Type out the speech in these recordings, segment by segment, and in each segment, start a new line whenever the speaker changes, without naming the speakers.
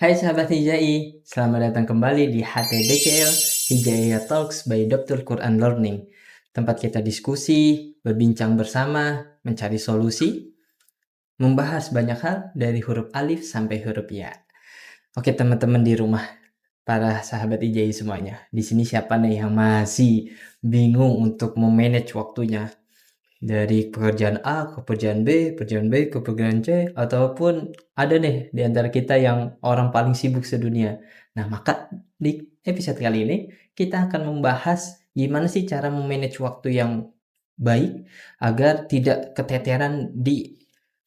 Hai sahabat Hijai, selamat datang kembali di HTDKL Hijaiyah Talks by Dr. Quran Learning. Tempat kita diskusi, berbincang bersama, mencari solusi, membahas banyak hal dari huruf alif sampai huruf ya. Oke teman-teman di rumah, para sahabat Hijai semuanya, di sini siapa nih yang masih bingung untuk memanage waktunya? Dari pekerjaan A ke pekerjaan B ke pekerjaan C, ataupun ada nih di antara kita yang orang paling sibuk sedunia. Nah, maka di episode kali ini kita akan membahas gimana sih cara memanage waktu yang baik agar tidak keteteran di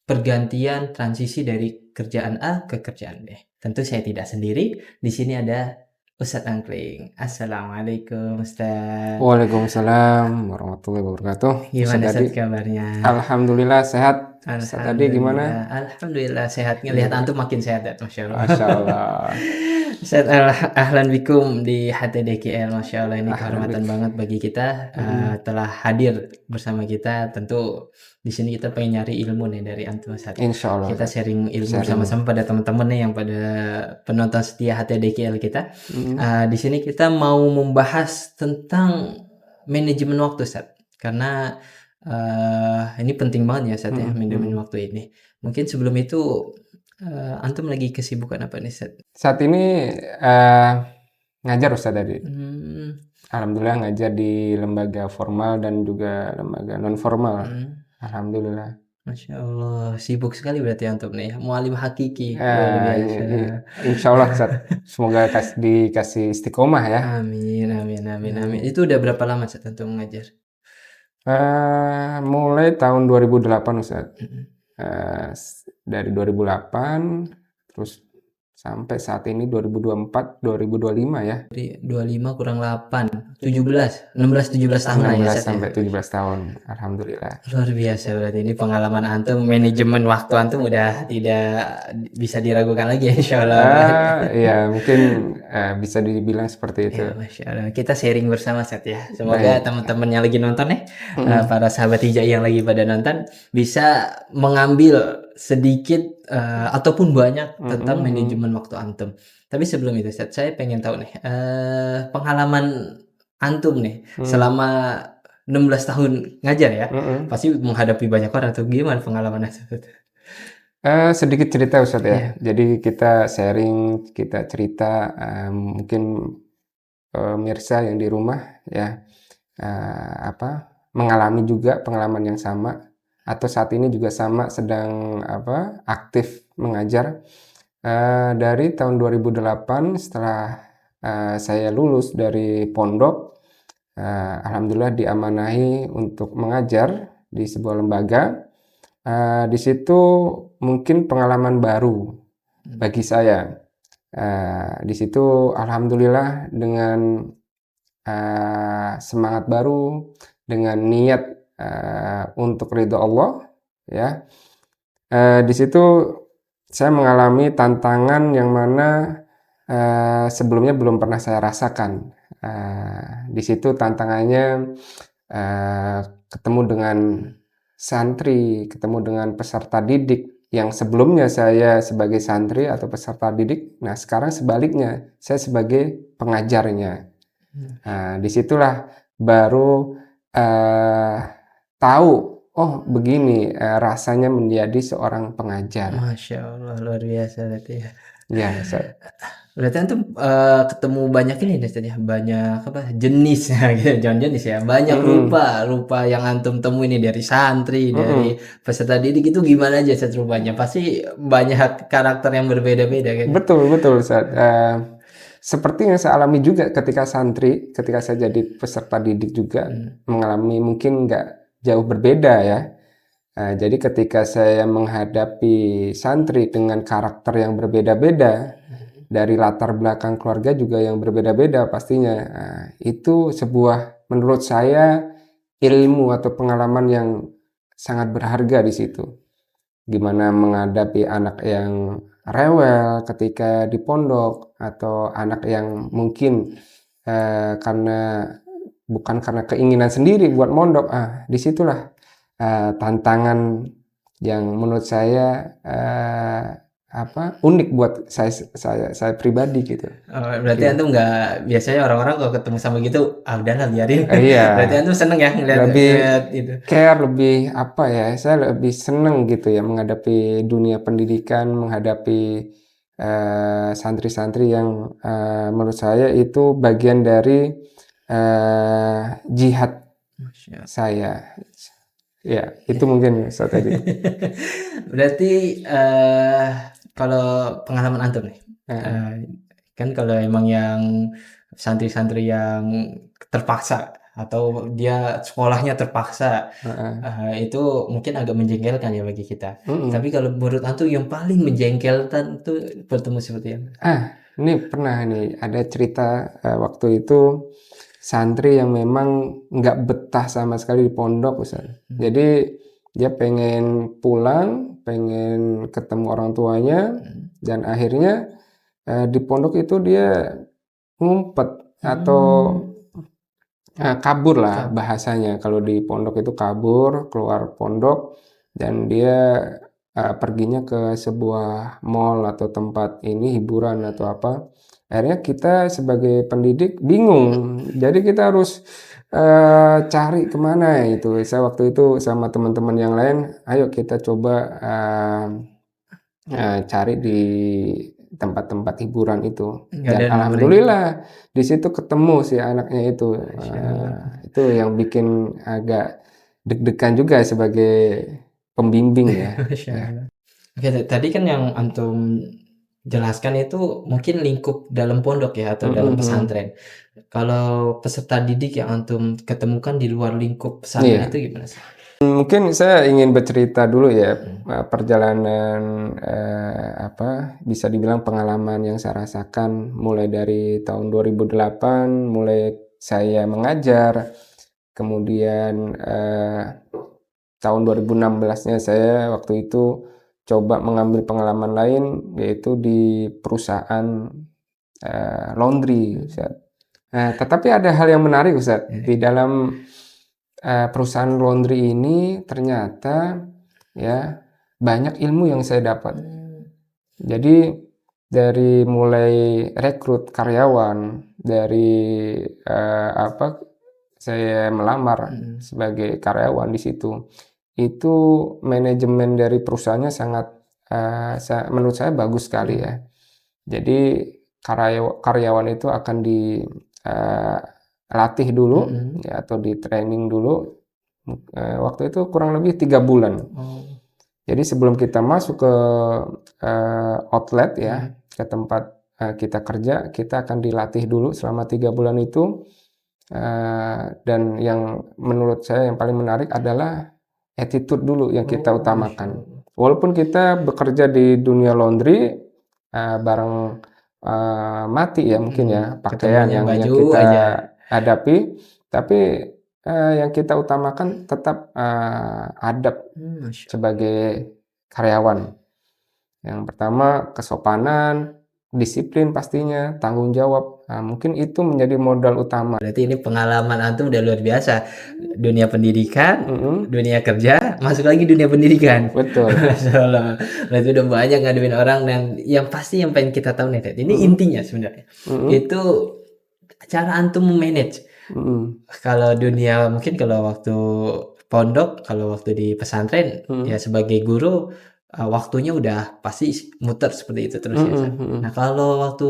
pergantian transisi dari kerjaan A ke kerjaan B. Tentu saya tidak sendiri. Di sini ada Ustadz Angkling. Assalamualaikum Ustadz.
Waalaikumsalam warahmatullahi wabarakatuh.
Gimana
Ustadz Adi?
Ustadz kabarnya?
Alhamdulillah sehat. Ustadz Adi gimana?
Alhamdulillah sehat. Ngelihat antum makin sehat ya, Masya Allah.
Masya Allah.
Ustadz, ahlan bikum di HTDKL. Masya Allah, ini
Ahlan
kehormatan
bik.
banget bagi kita telah hadir bersama kita. Tentu di sini kita pengen nyari ilmu nih dari antum Ustadz.
Insya Allah.
Kita sharing ilmu
Sharing.
bersama-sama pada teman-teman nih yang pada penonton setia HTDKL kita. Di sini kita mau membahas tentang manajemen waktu, Ustadz. Karena ini penting banget ya Sat ya, manajemen waktu ini. Mungkin sebelum itu antum lagi kesibukan apa nih Sat?
Saat ini ngajar Ustadz Adi. Alhamdulillah ngajar di lembaga formal dan juga lembaga non formal. Alhamdulillah.
Masya Allah, sibuk sekali berarti antum nih, mualim hakiki. Luar biasa.
Insya Allah Ustadz. Semoga dikasih istiqomah ya.
Amin, amin, amin, amin. Itu udah berapa lama Sat antum ngajar?
Mulai tahun 2008 Ustadz. Dari 2008 terus sampai saat ini 2024 2025 ya.
Dari 25 kurang 8, 17, 16 17 tahun lah ya
16
Sat ya.
sampai 17 tahun. Alhamdulillah.
Luar biasa berarti ini pengalaman antum, manajemen waktu antum udah tidak bisa diragukan lagi ya insya Allah.
Ya mungkin bisa dibilang seperti itu.
Ya, Masya Allah. Kita sharing bersama Sat ya. Semoga teman-teman yang lagi nonton nih, para sahabat hijau yang lagi pada nonton bisa mengambil sedikit ataupun banyak tentang manajemen waktu antum. Tapi sebelum itu Sat, saya pengen tahu nih pengalaman antum nih selama 16 tahun ngajar ya. Pasti menghadapi banyak orang tuh, gimana pengalaman Ustadz?
Sedikit cerita Ustadz ya. Jadi kita sharing, kita cerita, mungkin pemirsa yang di rumah ya mengalami juga pengalaman yang sama atau saat ini juga sama sedang aktif mengajar. Dari tahun 2008 setelah saya lulus dari pondok, alhamdulillah diamanahi untuk mengajar di sebuah lembaga. Di situ mungkin pengalaman baru bagi saya. Di situ alhamdulillah dengan semangat baru, dengan niat untuk ridho Allah ya. Di situ saya mengalami tantangan yang mana sebelumnya belum pernah saya rasakan. Di situ tantangannya ketemu dengan santri, ketemu dengan peserta didik yang sebelumnya saya sebagai santri atau peserta didik. Nah sekarang sebaliknya saya sebagai pengajarnya. Disitulah baru tahu, oh begini rasanya menjadi seorang pengajar.
Masya Allah, luar biasa berarti ya.
Ya,
berarti antum ketemu banyak ini ya, banyak jenis gitu, jangan jenis ya, banyak rupa yang antum temui ini dari santri, dari peserta didik itu gimana aja Ustaz rupanya? Pasti banyak karakter yang berbeda-beda kan?
Betul Ustaz. Seperti yang saya alami juga ketika santri, ketika saya jadi peserta didik juga mengalami mungkin nggak jauh berbeda ya. Jadi ketika saya menghadapi santri dengan karakter yang berbeda-beda, dari latar belakang keluarga juga yang berbeda-beda pastinya, itu sebuah menurut saya ilmu atau pengalaman yang sangat berharga di situ. Gimana menghadapi anak yang rewel ketika di pondok atau anak yang mungkin bukan karena keinginan sendiri buat mondok. Disitulah tantangan yang menurut saya unik buat saya pribadi gitu.
Berarti
Iya.
antum nggak, biasanya orang-orang kalau ketemu sama gitu, udahlah biarin.
Iya,
Berarti antum seneng ya ngeliat
lebih
itu.
care, lebih apa ya? Saya lebih seneng gitu ya menghadapi dunia pendidikan, menghadapi santri-santri yang menurut saya itu bagian dari jihad
Masya
saya. Ya, itu mungkin strategi.
Berarti kalau pengalaman antum nih,
Heeh,
eh, kan kalau emang yang santri-santri yang terpaksa atau dia sekolahnya terpaksa,
heeh.
itu mungkin agak menjengkelkan ya bagi kita. Tapi
Mm-mm.
kalau menurut antum yang paling menjengkelkan itu bertemu seperti apa?
Ini pernah nih ada cerita waktu itu santri yang memang nggak betah sama sekali di pondok, Ustaz.
Hmm.
Jadi dia pengen pulang, pengen ketemu orang tuanya, dan akhirnya di pondok itu dia ngumpet atau kabur lah
Kab-
bahasanya. Kalau di pondok itu kabur, keluar pondok, dan dia perginya ke sebuah mall atau tempat ini hiburan atau apa. Akhirnya kita sebagai pendidik bingung. Jadi kita harus cari kemana itu. Saya waktu itu sama teman-teman yang lain, ayo kita coba cari di tempat-tempat hiburan itu.
nggak ada
Dan
nomornya gitu.
alhamdulillah di situ ketemu si anaknya itu.
Masya Allah.
Itu yang bikin agak deg-degan juga sebagai pembimbing ya.
Masya
Ya.
Allah. Oke, tadi kan yang antum jelaskan itu mungkin lingkup dalam pondok ya atau dalam
Mm-mm.
pesantren. Kalau peserta didik yang antum ketemukan di luar lingkup pesantren
Iya.
itu gimana sih?
Mungkin saya ingin bercerita dulu ya
Hmm.
perjalanan bisa dibilang pengalaman yang saya rasakan mulai dari tahun 2008 mulai saya mengajar, kemudian tahun 2016-nya saya waktu itu coba mengambil pengalaman lain yaitu di perusahaan laundry, Ustaz. Nah, tetapi ada hal yang menarik, Ustaz. Di dalam perusahaan laundry ini ternyata ya banyak ilmu yang saya dapat. Jadi dari mulai rekrut karyawan, dari saya melamar
Hmm.
sebagai karyawan di situ, itu manajemen dari perusahaannya sangat menurut saya bagus sekali ya. Jadi karyawan itu akan dilatih dulu
Hmm.
ya, atau di training dulu. Waktu itu kurang lebih 3 bulan.
Oh.
Jadi sebelum kita masuk ke outlet ya,
Hmm.
ke tempat kita kerja, kita akan dilatih dulu selama 3 bulan itu. Dan yang menurut saya yang paling menarik adalah attitude dulu yang kita
Oh, Masya
utamakan.
Allah.
Walaupun kita bekerja di dunia laundry, barang mati ya mungkin ya, pakaian
Ketemunya
yang
baju
kita
aja.
hadapi, tapi yang kita utamakan tetap adab
Masya Allah.
sebagai karyawan. Yang pertama kesopanan, disiplin pastinya, tanggung jawab. Nah, mungkin itu menjadi modal utama.
Berarti ini pengalaman antum udah luar biasa. Dunia pendidikan,
Mm-mm,
dunia kerja, masuk lagi dunia pendidikan.
betul.
Masya Allah. Berarti udah banyak ngaduin orang, dan yang pasti yang pengen kita tahu nih, Ted, ini
Mm-mm,
intinya sebenarnya.
mm-mm,
Itu cara antum memanage.
mm-mm,
Kalau dunia mungkin kalau waktu pondok, kalau waktu di pesantren ya
mm-mm,
sebagai guru, waktunya udah pasti muter seperti itu terus ya,
mm-mm,
San. Nah,
mm-mm,
kalau waktu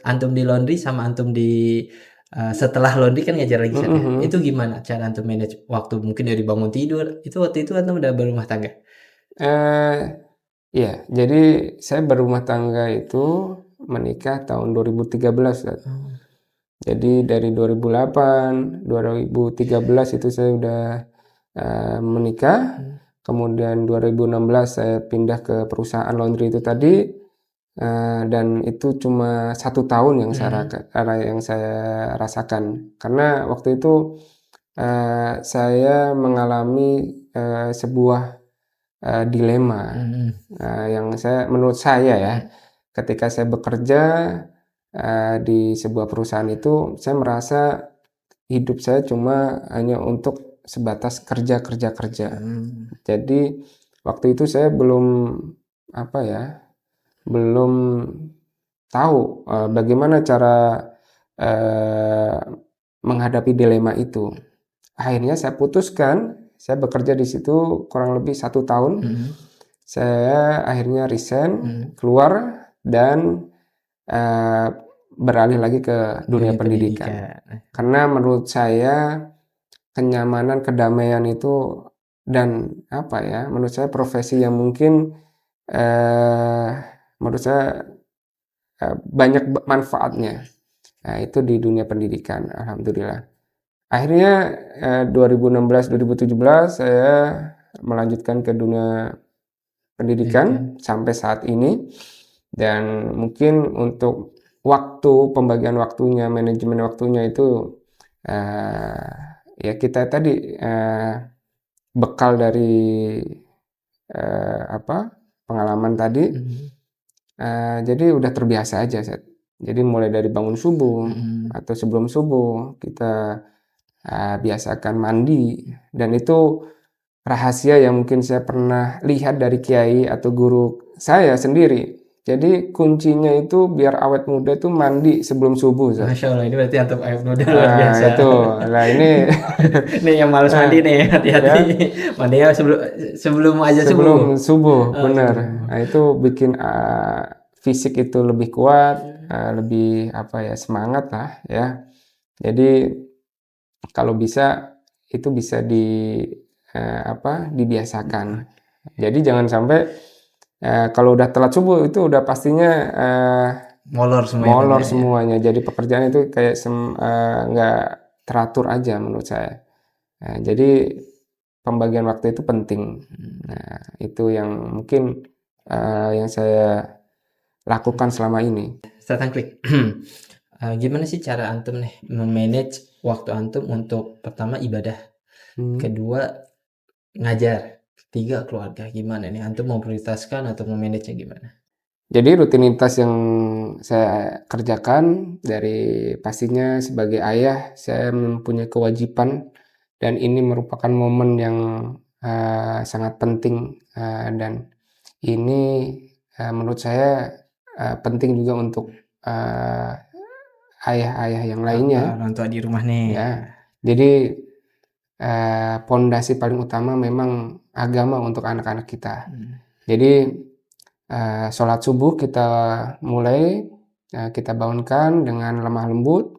antum di laundry sama antum di setelah laundry kan ngajar lagi, San, ya. Itu
mm-mm.
gimana cara antum manage waktu mungkin dari bangun tidur, itu waktu itu antum udah berumah tangga?
Eh, ya, jadi saya berumah tangga itu menikah tahun 2013, Ustaz.
Oh.
Jadi dari 2008, 2013 itu saya udah menikah.
Hmm.
Kemudian 2016 saya pindah ke perusahaan laundry itu tadi, dan itu cuma 1 tahun
Hmm.
yang saya rasakan. Karena waktu itu saya mengalami sebuah dilema.
Hmm.
Yang menurut saya ya,
Hmm.
ketika saya bekerja di sebuah perusahaan itu, saya merasa hidup saya cuma hanya untuk sebatas kerja, kerja, kerja.
Hmm.
Jadi waktu itu saya belum apa ya, belum tahu bagaimana cara menghadapi dilema itu. Akhirnya saya putuskan, saya bekerja di situ kurang lebih 1 tahun. Saya akhirnya resign, keluar dan beralih lagi ke dunia pendidikan. Karena menurut saya kenyamanan, kedamaian itu dan apa ya, menurut saya profesi yang mungkin menurut saya banyak manfaatnya. Nah, itu di dunia pendidikan, alhamdulillah. Akhirnya 2016-2017 saya melanjutkan ke dunia pendidikan sampai saat ini. Dan mungkin untuk pembagian waktunya, manajemen waktunya itu ya kita tadi bekal dari pengalaman tadi. Jadi udah terbiasa aja, Seth. Jadi mulai dari bangun subuh atau sebelum subuh kita biasakan mandi, dan itu rahasia yang mungkin saya pernah lihat dari kiai atau guru saya sendiri. Jadi kuncinya itu biar awet muda itu mandi sebelum subuh.
Masya Allah, ini berarti antum awet muda luar biasa.
Itu, nah ini
nih yang malas mandi nih, hati-hati. Ya. Mandinya sebelum aja
subuh, benar. Nah itu bikin fisik itu lebih kuat, lebih semangat lah ya. Jadi kalau bisa itu bisa dibiasakan. Jadi jangan sampai kalau udah telat subuh itu udah pastinya molor semuanya. Jadi pekerjaan itu kayak nggak teratur aja menurut saya. Jadi pembagian waktu itu penting. Nah, itu yang mungkin yang saya lakukan selama ini.
Start klik. Gimana sih cara antum nih memanage waktu antum untuk pertama ibadah, kedua ngajar, ketiga keluarga? Gimana nih antum mau prioritaskan atau memanage gimana?
Jadi rutinitas yang saya kerjakan dari pastinya sebagai ayah saya mempunyai kewajiban, dan ini merupakan momen yang sangat penting, dan ini menurut saya penting juga untuk ayah-ayah yang lainnya.
Orang tua di rumah nih.
Ya, jadi pondasi paling utama memang agama untuk anak-anak kita. Jadi sholat subuh kita mulai, kita bangunkan dengan lemah lembut.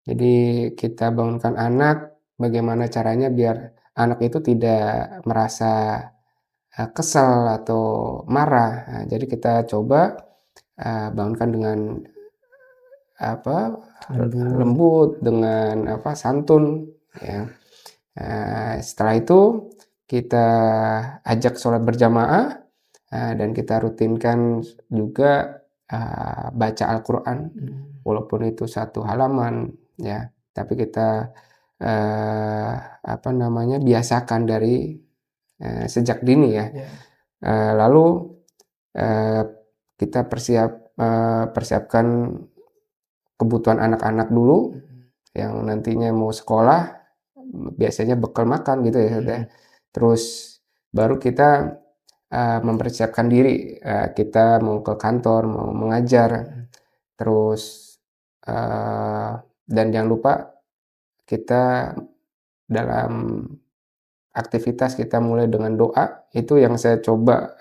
Jadi kita bangunkan anak, bagaimana caranya biar anak itu tidak merasa kesal atau marah. Nah, jadi kita coba bangunkan dengan lembut, dengan santun ya. Setelah itu kita ajak sholat berjamaah, dan kita rutinkan juga baca Al-Quran, walaupun itu 1 halaman ya, tapi kita biasakan dari sejak dini ya. Lalu kita persiapkan kebutuhan anak-anak dulu yang nantinya mau sekolah, biasanya bekal makan gitu ya. Terus baru kita mempersiapkan diri, kita mau ke kantor, mau mengajar. Terus dan jangan lupa kita dalam aktivitas kita mulai dengan doa. Itu yang saya coba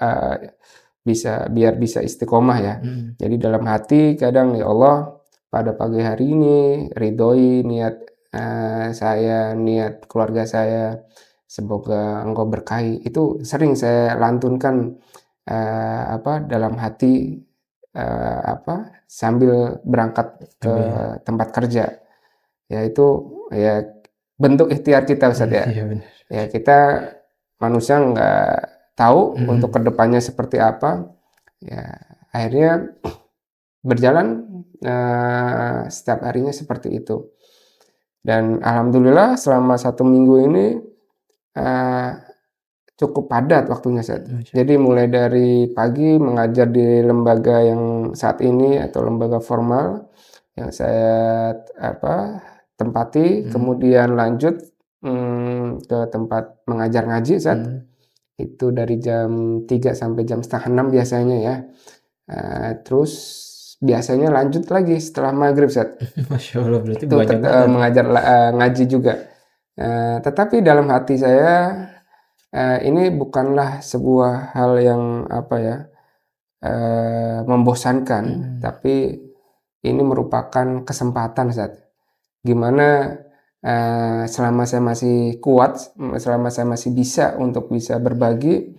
biar bisa istiqomah ya. Jadi dalam hati kadang, ya Allah, pada pagi hari ini ridhoi niat saya, niat keluarga saya, semoga Engkau berkahi. Itu sering saya lantunkan dalam hati sambil berangkat ke tempat kerja. Ya itu ya bentuk ikhtiar kita, Ustaz ya. Ya kita manusia nggak tahu untuk kedepannya seperti apa. Ya akhirnya berjalan setiap harinya seperti itu. Dan alhamdulillah selama 1 minggu ini cukup padat waktunya, Ustaz. Jadi mulai dari pagi mengajar di lembaga yang saat ini atau lembaga formal yang saya tempati, kemudian lanjut ke tempat mengajar ngaji, Ustaz. Itu dari jam 3 sampai jam setengah 6 biasanya ya. Terus biasanya lanjut lagi setelah maghrib, Ustaz.
Masya Allah, berarti
Itu
banyak banget.
mengajar ngaji juga. Tetapi dalam hati saya ini bukanlah sebuah hal yang apa ya, membosankan, tapi ini merupakan kesempatan, Ustaz. Gimana selama saya masih kuat, selama saya masih bisa untuk bisa berbagi,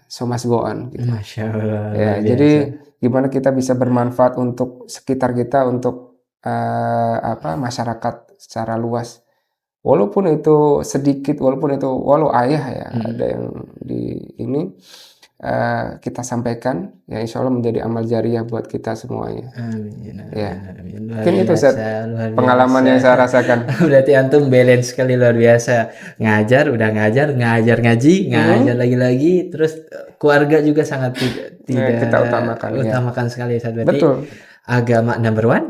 so must go on gitu.
Masya Allah,
Ya,
luar
jadi
biasa.
gimana kita bisa bermanfaat untuk sekitar kita, untuk masyarakat secara luas. Walaupun itu sedikit, walau ayah ya, ada yang di ini kita sampaikan, ya insya Allah menjadi amal jariah buat kita semuanya.
Amin,
Ya.
amin. Luar
Mungkin itu, Ustaz,
biasa, luar
pengalaman yang
biasa.
saya rasakan.
Berarti antum balance sekali, luar biasa. Ngajar, udah ngajar ngaji, ngajar lagi-lagi, terus keluarga juga sangat tidak
Kita utamakan, ya.
utamakan sekali, Ustaz. Berarti
Betul.
agama number one,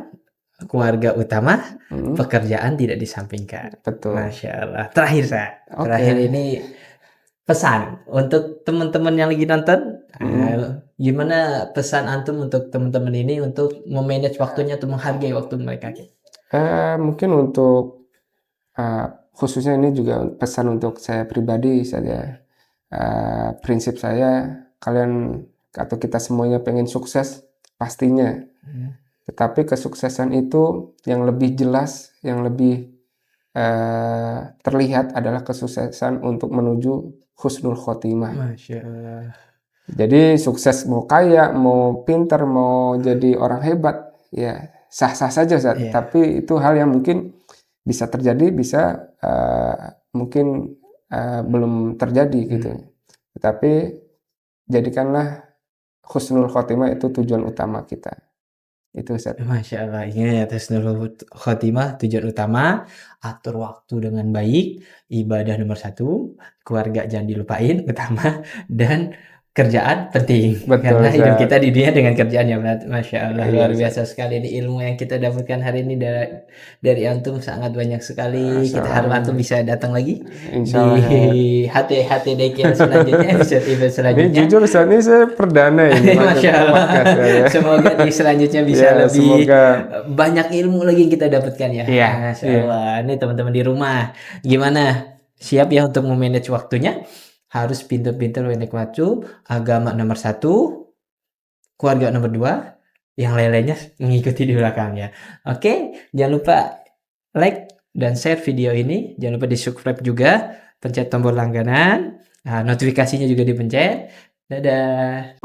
keluarga utama, pekerjaan tidak disampingkan.
Betul.
Masya Allah. Terakhir, Ustaz.
Oke.
Terakhir ini pesan untuk teman-teman yang lagi nonton. Gimana pesan antum untuk teman-teman ini untuk memanage waktunya atau menghargai waktu mereka?
Mungkin untuk khususnya ini juga pesan untuk saya pribadi saja. Prinsip saya, kalian atau kita semuanya pengen sukses pastinya. Tetapi kesuksesan itu yang lebih jelas, yang lebih terlihat adalah kesuksesan untuk menuju husnul khotimah.
Masya Allah.
Jadi sukses mau kaya, mau pintar, mau jadi orang hebat, ya sah-sah saja, Ustaz.
Iya.
Tapi itu hal yang mungkin bisa terjadi, bisa mungkin belum terjadi gitu. Tetapi jadikanlah husnul khotimah itu tujuan utama kita. Itu, Ustaz.
Masya Allah, ingat husnul khotimah tujuan utama, atur waktu dengan baik, ibadah nomor 1, keluarga jangan dilupain utama, dan kerjaan penting.
Betul,
Karena hidup
Ustaz.
kita di dunia dengan kerjaan ya, Masya Allah,
Iya,
luar
Ustaz.
biasa sekali ini ilmu yang kita dapatkan hari ini dari antum sangat banyak sekali. Kita
Masya
harap
Allah.
antum bisa datang lagi
Insya
di
Allah.
HTDK selanjutnya, episode
Ini
selanjutnya.
jujur, Ustaz, ini saya perdana ini masuk
Masya Allah.
podcast ya.
Semoga di selanjutnya bisa
Ya,
lebih
semoga
banyak ilmu lagi yang kita dapatkan ya.
Iya,
Masya
iya.
Allah. Ini teman-teman di rumah, gimana? Siap ya untuk memanage waktunya? Harus pintar-pintar manage waktu. Agama nomor 1, keluarga nomor 2, yang lain-lainnya mengikuti di belakangnya. Oke, jangan lupa like dan share video ini. Jangan lupa di subscribe juga, pencet tombol langganan, notifikasinya juga dipencet. Dadah.